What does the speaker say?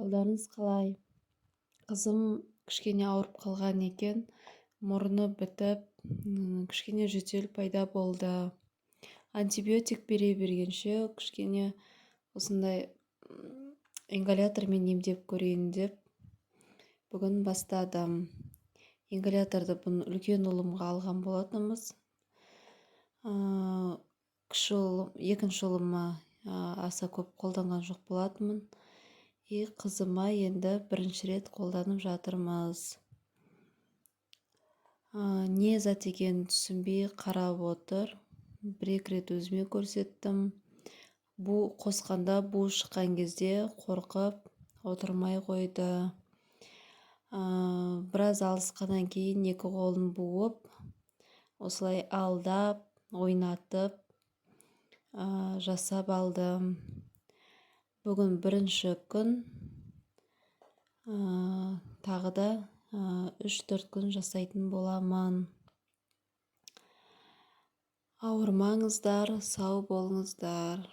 Қалдарыңыз қалай? Қызым кішкене ауырып қалған екен. Мұрны бітіп, кішкене жөтел пайда болды. Антибиотик бере бергенше кішкене осындай ингалятормен емдеп көрейін деп бүгін бастадым. Ингаляторды бұны үлкен ұлымға алған болатынбыз. Екінші ұлыма аса көп қолданған жоқ болатынмын. Қызыма енді бірінші рет қолданып жатырмыз. Не зат екенін түсінбей қарап отыр. Бір-екі рет өзіме көрсеттім. Қосқанда бу шыққан кезде қорқып отырмай қойды. Біраз алысқаннан кейін екі қолын буып, осылай алдап, ойнатып, жасап алдым. Бүгін бірінші күн, тағы да 3-4 күн жасайтын боламын. Ауырмаңыздар, сау болыңыздар.